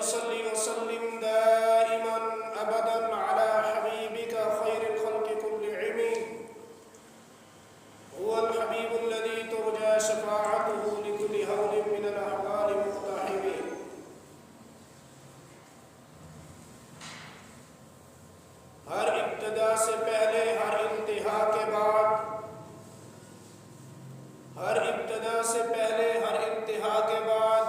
صل وسلم دائما أبدا على حبيبك خير الخلق كلهم. هو الحبيب الذي ترجى شفاعته لكل هول من الأحوال مقتحم. ہر ابتدا سے پہلے ہر انتہا کے بعد، ہر ابتدا سے پہلے ہر انتہا کے بعد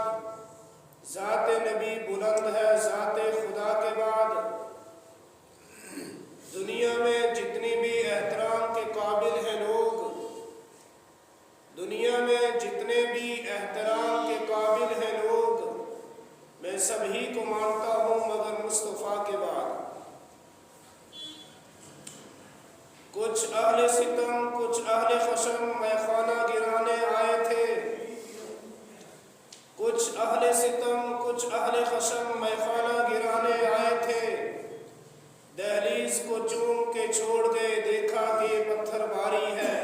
ذات نبی بلند ہے. ذات خدا کے بعد دنیا میں جتنی بھی احترام کے قابل ہیں لوگ، دنیا میں جتنے بھی احترام کے قابل ہیں لوگ، میں سبھی کو مانتا ہوں مگر مصطفیٰ کے بعد. کچھ اہل ستم، کچھ اہل خشم میں خانہ گرانے آئے تھے. کچھ اہل ستم، کچھ اہل خشم میں خانہ گرانے آئے تھے. دہلیز کو چوم کے چھوڑ گئے، دیکھا کہ یہ پتھر بھاری ہے.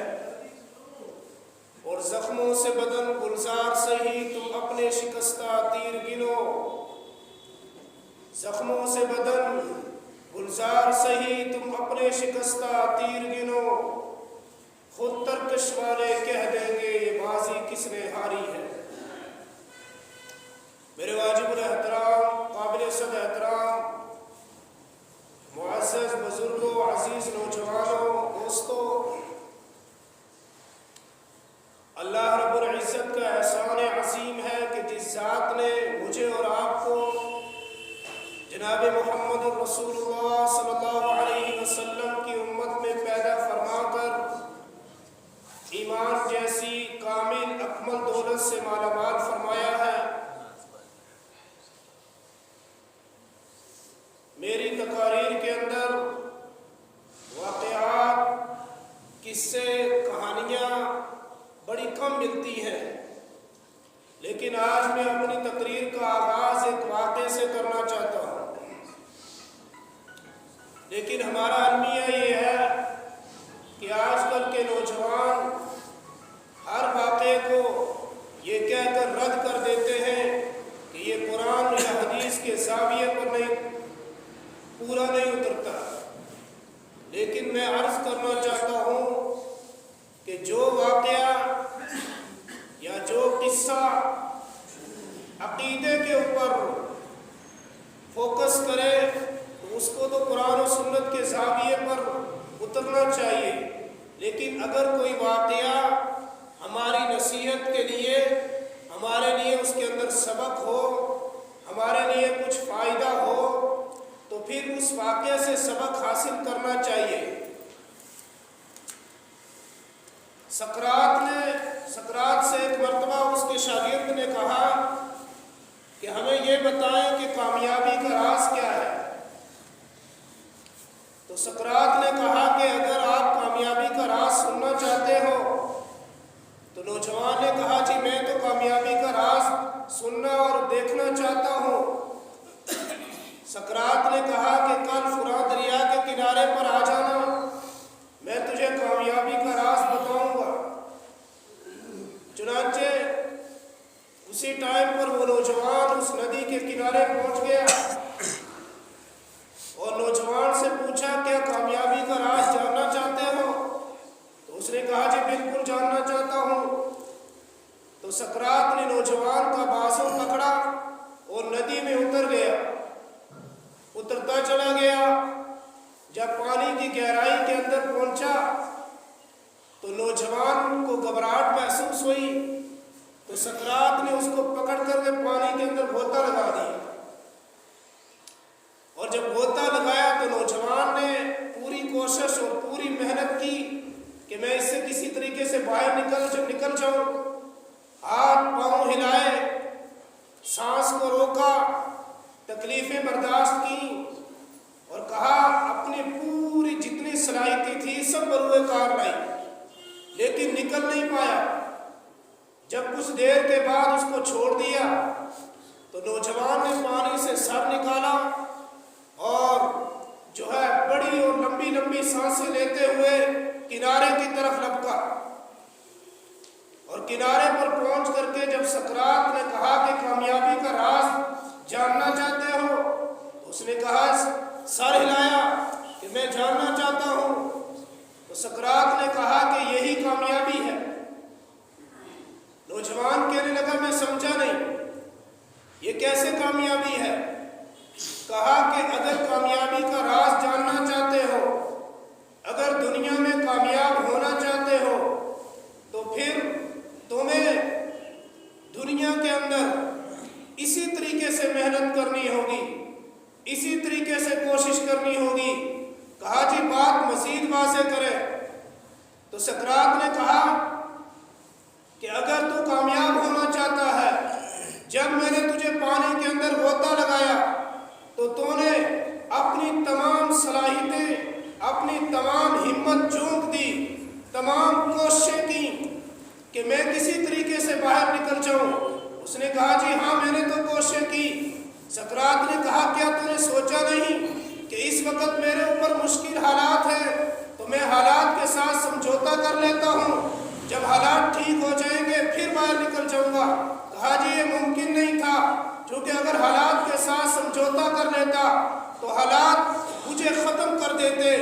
اور زخموں سے بدن گلزار سہی تم اپنے شکستہ تیر گنو. زخموں سے بدن گلزار سہی تم اپنے شکستہ تیر گنو. خود ترکش والے کہہ دیں گے یہ بازی کس نے ہاری ہے. میرے واجب الاحترام، قابل صد احترام معزز بزرگوں، عزیز نوجوانوں، دوستوں، اللہ رب العزت کا احسان عظیم ہے کہ جس ذات نے مجھے اور آپ کو جناب محمد رسول اللہ صلی اللہ علیہ وسلم کی امت میں پیدا فرما کر ایمان جیسی کامل اکمل دولت سے مالا مال فرمایا ہے. میری تقاریر کے اندر واقعات، قصے، کہانیاں بڑی کم ملتی ہیں، لیکن آج میں اپنی تقریر کا آغاز ایک واقعے سے کرنا چاہتا ہوں. لیکن ہمارا المیہ یہ ہے کہ آج کل کے نوجوان ہر واقعے کو یہ کہہ کر رد کر دیتے ہیں کہ یہ قرآن یا حدیث کے زاویے پر پورا نہیں اترتا. لیکن میں عرض کرنا چاہتا ہوں کہ جو واقعہ یا جو قصہ عقیدے کے اوپر فوکس کرے تو اس کو تو قرآن و سنت کے زاویے پر اترنا چاہیے. لیکن اگر کوئی واقعہ ہماری نصیحت کے لیے، ہمارے لیے اس کے اندر سبق ہو، ہمارے لیے کچھ فائدہ ہو، تو پھر اس واقعے سے سبق حاصل کرنا چاہیے. سقراط سے ایک مرتبہ اس کے شاگرد نے کہا کہ ہمیں یہ بتائیں کہ کامیابی کا راز کیا ہے. تو سقراط نے کہا کہ اگر آپ کامیابی کا راز سننا چاہتے ہو، تو نوجوان نے کہا جی میں تو کامیابی کا راز سننا اور دیکھنا چاہتا ہوں. سقراط نے کہا کہ کل فرات دریا کے کنارے پر آ جانا، میں تجھے کامیابی کا راز بتاؤں گا. چنانچہ اسی ٹائم پر وہ نوجوان اس ندی کے کنارے پہنچ گیا اور نوجوان سے پوچھا کیا کامیابی کا راز جاننا چاہتے ہو؟ تو اس نے کہا جی بالکل جاننا چاہتا ہوں. تو سقراط نے نوجوان کا بازو پکڑا اور ندی میں اتر گیا. اترتا چلا گیا. جب پانی کی گہرائی کے اندر پہنچا تو نوجوان کو گھبراہٹ محسوس ہوئی. تو سقراط نے اس کو پکڑ کر کے پانی کے اندر غوطہ لگا دیا. اور جب غوطہ لگایا تو نوجوان نے پوری کوشش اور پوری محنت کی کہ میں اس سے کسی طریقے سے باہر نکل جاؤں. ہاتھ پاؤں ہلائے، سانس کو روکا، تکلیفیں برداشت کی اور کہا اپنی پوری جتنی صلاحیتی تھی سب بروئے کار لائی، لیکن نکل نہیں پایا. جب کچھ دیر کے بعد اس کو چھوڑ دیا تو نوجوان نے پانی سے سر نکالا اور جو ہے بڑی اور لمبی لمبی سانسیں لیتے ہوئے کنارے کی طرف لپکا. اور کنارے پر پہنچ کر کے جب سقراط نے کہا کہ کامیابی کا راز جاننا چاہتے یہ کیسے کامیابی ہے؟ کہا کہ اگر کامیابی کا راز جاننا چاہتے ہو، اگر دنیا میں کامیاب ہونا چاہتے ہو، تو پھر تمہیں دنیا کے اندر اسی طریقے سے محنت کرنی ہوگی، اسی طریقے سے کوشش کرنی ہوگی۔ کہا جی بات مزید واضح کرے تو سقراط نے کہا کہ اگر تو کامیاب ہونا چاہتا ہے، جب میں نے تجھے پانی کے اندر غوطہ لگایا تو نے اپنی تمام صلاحیتیں، اپنی تمام ہمت جھونک دی، تمام کوششیں کی کہ میں کسی طریقے سے باہر نکل جاؤں۔ اس نے کہا جی ہاں میں نے تو کوششیں کی۔ سقراط نے کہا کیا تو نے سوچا نہیں کہ اس وقت میرے اوپر مشکل حالات ہیں تو میں حالات کے ساتھ سمجھوتا کر لیتا ہوں، جب حالات ٹھیک ہو جائیں گے پھر باہر نکل جاؤں گا۔ کہا جی یہ ممکن نہیں تھا، کیونکہ اگر حالات کے ساتھ سمجھوتا کر لیتا تو حالات مجھے ختم کر دیتے۔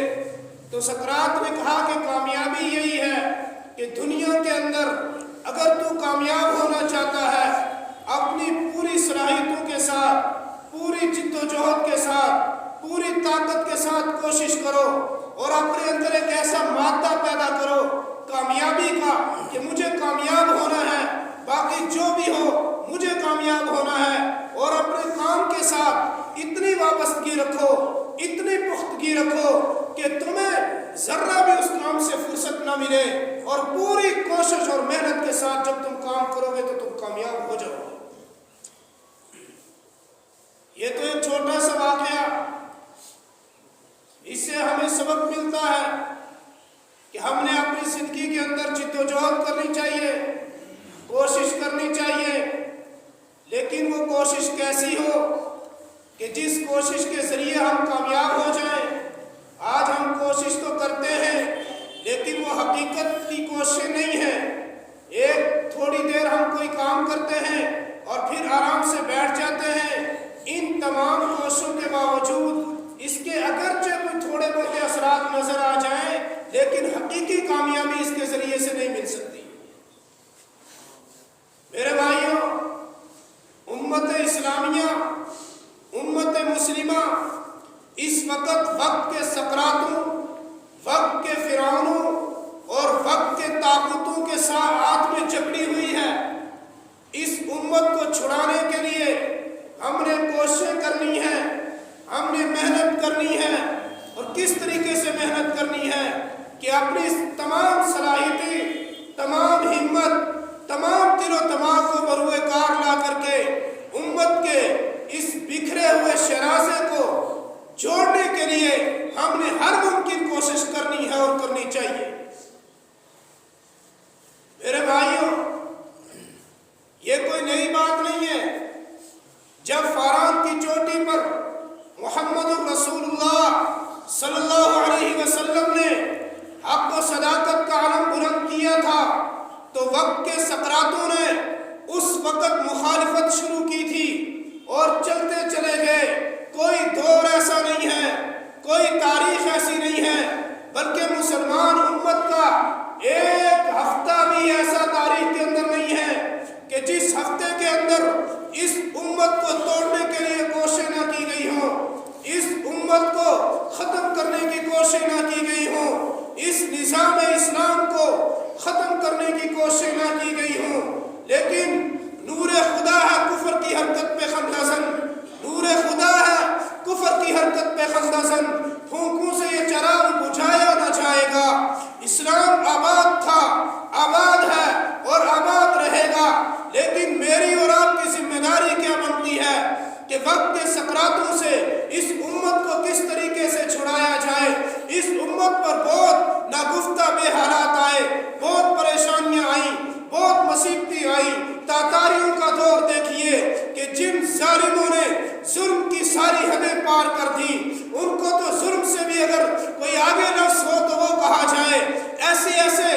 تو سقراط نے کہا کہ کامیابی یہی ہے کہ دنیا کے اندر اگر تو کامیاب ہونا چاہتا ہے، اپنی پوری صلاحیتوں کے ساتھ، پوری جد و جہد کے ساتھ، پوری طاقت کے ساتھ کوشش کرو اور اپنے اندر ایک ایسا مادہ پیدا کرو کامیابی کا کہ مجھے کامیاب ہونا ہے، باقی جو بھی ہو مجھے کامیاب ہونا ہے۔ اور اپنے کام کے ساتھ اتنی وابستگی رکھو، اتنی پختگی رکھو کہ تمہیں ذرہ بھی اس کام سے فرصت نہ ملے، اور پوری کوشش اور محنت کے ساتھ جب تم کام کرو گے تو تم کامیاب ہو جاؤ۔ یہ تو ایک چھوٹا سا واقعہ، اس سے ہمیں سبق ملتا ہے کہ ہم نے اپنی زندگی کے اندر جد و جہد کرنی چاہیے، کوشش کرنی چاہیے، لیکن وہ کوشش کیسی ہو کہ جس کوشش کے ذریعے ہم کامیاب ہو جائیں۔ آج ہم کوشش تو کرتے ہیں لیکن وہ حقیقت کی کوششیں نہیں ہیں۔ ایک تھوڑی دیر ہم کوئی کام کرتے ہیں اور پھر آرام سے بیٹھ جاتے ہیں۔ ان تمام کوششوں کے باوجود اس کے اگرچہ کوئی تھوڑے بہت اثرات نظر آ جائیں، لیکن حقیقی کامیابی اس کے ذریعے سے نہیں مل سکتی۔ میرے بھائیوں، امت اسلامیہ، امت مسلمہ اس وقت کے سقراطوں، وقت کے فرعونوں اور وقت کے طاغوتوں کے ساتھ میں جکڑی ہوئی ہے۔ اس امت کو چھڑانے کے لیے ہم نے کوششیں کرنی ہیں، ہم نے محنت کرنی ہے۔ اور کس طریقے سے محنت کرنی ہے کہ اپنی تمام صلاحیتیں، تمام ہمت، تمام دل و دماغ کو بروئے کار لا کر کے امت کے اس بکھرے ہوئے شرازے کو جوڑنے کے لیے ہم نے ہر ممکن کوشش کرنی ہے اور کرنی چاہیے۔ میرے بھائیوں، یہ کوئی نئی بات نہیں ہے۔ جب فاران کی چوٹی پر محمد الرسول اللہ صلی اللہ علیہ وسلم نے حق و صداقت کا علم بلند کیا تھا تو وقت کے سقراطوں نے اس وقت مخالفت شروع کی تھی اور چلتے چلے گئے۔ کوئی دور ایسا نہیں ہے، کوئی تاریخ ایسی نہیں ہے، بلکہ مسلمان امت کا ایک ہفتہ بھی ایسا تاریخ کے اندر نہیں ہے کہ جس ہفتے کے اندر اس امت کو توڑنے کے لیے کوششیں نہ کی گئی ہوں، اس امت کو ختم کرنے کی کوششیں نہ کی گئی ہوں، اس نظام اسلام کو ختم کرنے کی کوششیں نہ کی گئی ہوں۔ لیکن نور خدا ہے کفر کی حرکت پہ خندہ زن، نور خدا ہے کفر کی حرکت پہ خندہ زن، پھونکوں سے یہ چراغ بجھایا نہ جائے گا۔ اسلام آباد تھا، آباد ہے اور آباد رہے گا، لیکن میری اور آپ کی ذمہ داری کیا بنتی ہے کہ وقت کے سقراطوں سے اس امت کو کس طریقے سے چھڑایا جائے۔ اس امت پر بہت ناگفتہ بے حالات آئے، بہت پریشانیاں آئیں، بہت مصیبتیں آئیں۔ تاتاریوں کا دور دیکھیے کہ جن ظالموں نے ظلم کی ساری حدیں پار کر دی، ان کو تو ظلم سے بھی اگر کوئی آگے لفظ ہو تو وہ کہا جائے۔ ایسے ایسے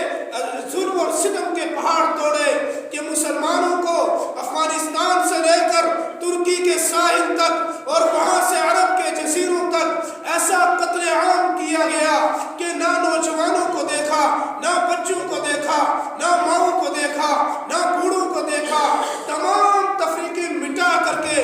ظلم اور ستم کے پہاڑ توڑے کہ مسلمانوں کو افغانستان سے لے کر ترکی کے ساحل تک اور وہاں سے عرب کے جزیروں تک ایسا قتل عام کیا گیا کہ نہ نوجوانوں کو دیکھا، نہ بچوں کو دیکھا، نہ ماؤں کو دیکھا، نہ بوڑھوں کو دیکھا۔ تمام تفریقیں مٹا کر کے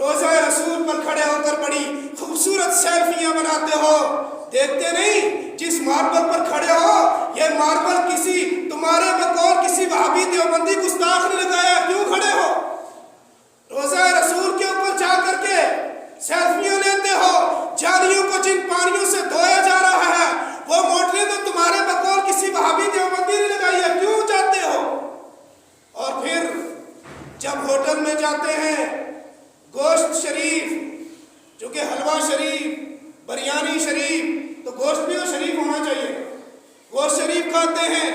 روزہ رسول پر کھڑے ہو کر بڑی خوبصورت سیلفیاں بناتے ہو، دیکھتے نہیں جس ماربل پر کھڑے ہو یہ ماربل کسی تمہارے بقول کسی وہابی دیوبندی گستاخ نے لگایا، کیوں کھڑے ہو؟ روزہ رسول کے اوپر جا کر کے سیلفیاں لیتے ہو، جالیوں کو جن پانیوں سے دھویا جا رہا ہے وہ موٹریں تو تمہارے بقول کسی وہابی دیوبندی نے لگائی ہے، کیوں جاتے ہو؟ اور پھر جب ہوٹل میں جاتے ہیں گوشت شریف، جو کہ حلوہ شریف، بریانی شریف، تو گوشت بھی شریف ہونا چاہیے، گوشت شریف کھاتے ہیں،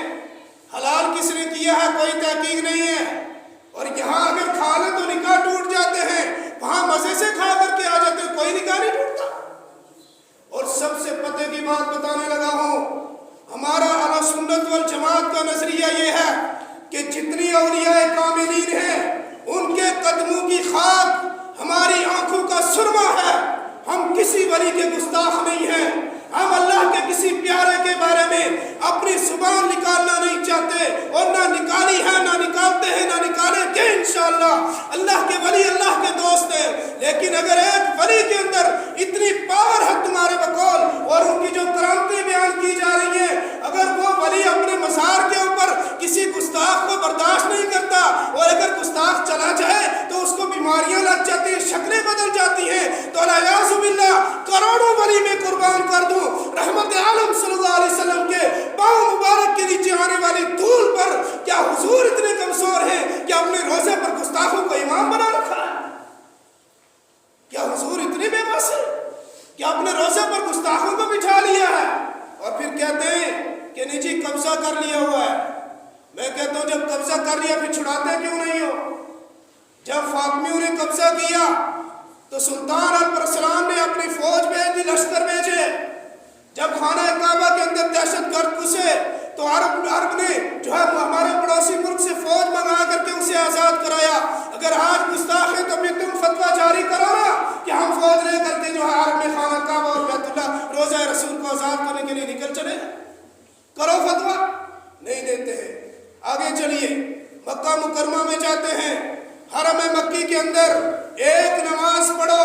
حلال کس نے کیا ہے کوئی تحقیق نہیں ہے، اور یہاں اگر کھا لیں تو نکاح ٹوٹ جاتے ہیں، وہاں مزے سے کھا کر کے آ جاتے ہیں، کوئی نکاح نہیں ٹوٹتا۔ اور سب سے پتے کی بات بتانے لگا ہوں، ہمارا اہل سنت والجماعت کا نظریہ یہ ہے کہ جتنی اولیاء کاملین ہیں ان کے قدموں کی خاک ہماری آنکھوں کا سرما ہے، ہم کسی ولی کے گستاخ نہیں ہیں، ہم اللہ کے کسی پیارے کے بارے میں اپنی زبان نکالنا نہیں چاہتے، اور نہ نکالی ہے، نہ نکالتے ہیں، نہ نکالیں گے انشاءاللہ۔ اللہ کے ولی اللہ کے دوست ہیں، لیکن اگر ایک ولی کے اندر اتنی پاور ہے تمہارے بقول اور ان کی جو کرامتیں بیان کی جا رہی ہیں، اگر وہ ولی اپنے مزار کے اوپر کسی گستاخ کو برداشت نہیں کرتا، اور اگر گستاخ چلا جائے تو اس کو بیماریاں لگ جاتی ہیں، شکلیں بدل جاتی ہیں، تو الیاذ باللہ کروڑوں ولی میں قربان کر دوں، رحمت عالم صلی اللہ علیہ وسلم کے پاؤں مبارک کے نیچے آنے والی دھول پر کیا حضور اتنے کمزور ہیں کہ اپنے روزے پر گستاخوں کو امام بنا رکھا ہے؟ کیا حضور اتنے بے بس ہیں کہ اپنے روزے پر گستاخوں کو بٹھا لیا ہے؟ اور پھر کہتے ہیں کہ نہیں جی قبضہ کر لیا ہوا ہے۔ میں کہتا ہوں جب قبضہ کر لیا پھر چھڑاتے کیوں نہیں ہو؟ جب فاطمیوں نے قبضہ کیا تو سلطان الپرسلان نے اپنی فوج بھیج دی، لشکر بھیجے، جب خانہ کعبہ کے اندر دہشت گرد گھسے تو عرب نے جو ہے ہمارے پڑوسی ملک سے فوج منگا کر کے اسے آزاد کرایا۔ اگر آج گستاخ ہے تو پھر تم فتویٰ جاری کرو نا کہ ہم فوج لے کر کے جو ہے عرب میں خانہ کعبہ اور بیت اللہ روزہ رسول کو آزاد کرنے کے لیے نکل چلے، کرو فتویٰ، نہیں دیتے ہیں۔ آگے چلیے، مکہ مکرمہ میں جاتے ہیں، حرم مکی کے اندر ایک نماز پڑھو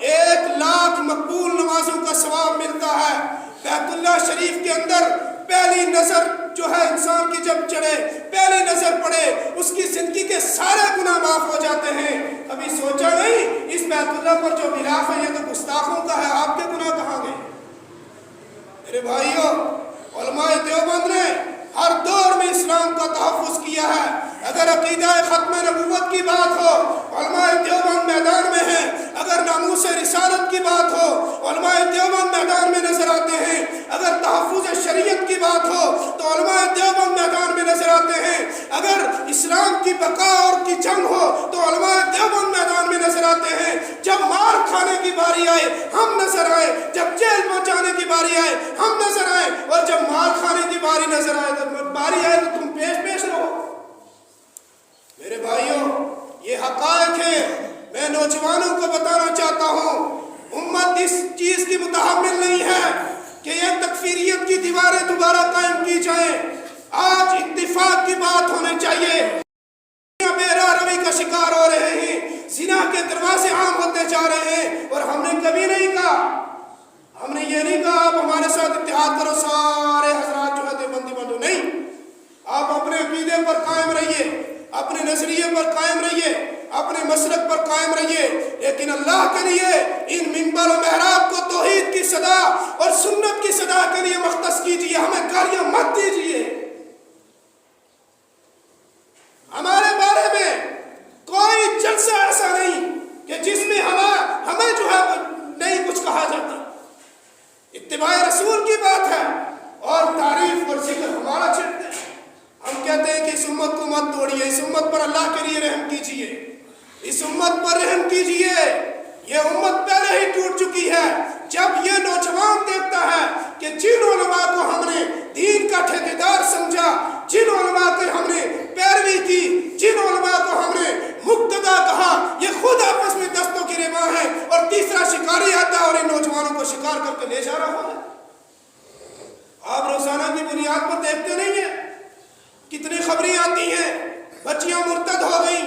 1,00,000 مقبول نمازوں کا ثواب ملتا ہے۔ بیت اللہ شریف کے اندر پہلی نظر جو ہے انسان کی جب چڑھے، پہلی نظر پڑے، اس کی زندگی کے سارے گناہ معاف ہو جاتے ہیں۔ کبھی سوچا نہیں اس بیت اللہ پر جو غلاف ہے یہ تو گستاخوں کا ہے، آپ کے گناہ کہاں گئے؟ میرے بھائیوں، علماء دیوبند نے ہر دور میں اسلام کا تحفظ کیا ہے۔ اگر عقیدہ ختم نبوت کی بات ہو علماء دیوبند میدان میں ہیں، اگر ناموس رسالت کی بات ہو علماء دیوبند میدان میں نظر آتے ہیں، اگر تحفظ شریعت کی بات ہو تو علماء دیوبند میدان میں نظر آتے ہیں، اگر اسلام کی بقا اور کی جنگ ہو تو علماء دیوبند میدان میں نظر آتے ہیں۔ جب مار کھانے کی باری آئے ہم نظر آئے، جب جیل پہنچانے کی باری آئے ہم نظر آئے، اور جب مار کھانے کی باری نظر آئے تو تم پیش رہو۔ میرے بھائیوں، یہ حقائق ہیں، میں نوجوانوں کو بتانا چاہتا ہوں، امت اس چیز کی متحمل نہیں ہے کہ یہ تکفیریت کی دیواریں دوبارہ قائم کی جائیں۔ آج اتفاق کی بات ہونی چاہیے۔ بے روی کا شکار ہو رہے ہیں، زنا کے دروازے عام ہوتے جا رہے ہیں، اور ہم نے کبھی نہیں کہا، ہم نے یہ نہیں کہا آپ ہمارے ساتھ اتحاد کرو سارے حضرات جو ہے دیوبندی بنو، نہیں، آپ اپنے عقیدے پر قائم رہیے، اپنے نظریے پر قائم رہیے، اپنے مسلک پر قائم رہیے، لیکن اللہ کے لیے ان منبر و محراب کو توحید کی صدا اور سنت کی صدا کے لیے مختص کیجیے، ہمیں گالیاں مت دیجیے۔ ہمارے بارے میں کوئی جلسہ ایسا نہیں کہ جس میں ہمیں جو ہے نہیں کچھ کہا جاتا، اتباع رسول کی بات ہے اور تعریف اور ذکر ہمارا چھڑتے ہیں۔ ہم کہتے ہیں کہ اس امت کو مت توڑیے، اس امت پر اللہ کے لیے رحم کیجیے، اس امت پر رحم کیجیے، یہ امت پہلے ہی ٹوٹ چکی ہے۔ جب یہ نوجوان دیکھتا ہے کہ جن علماء کو ہم نے دین کا ٹھیکیدار سمجھا، جن علماء کی ہم نے پیروی کی، جن علماء کو ہم نے مقتدا کہا، یہ خود آپس میں دستوں کی ربا ہے، اور تیسرا شکاری آتا ہے اور ان نوجوانوں کو شکار کر کے لے جا رہا ہے۔ آپ روزانہ کی بنیاد پر دیکھتے نہیں ہیں کتنی خبریں آتی ہیں، بچیاں مرتد ہو گئیں،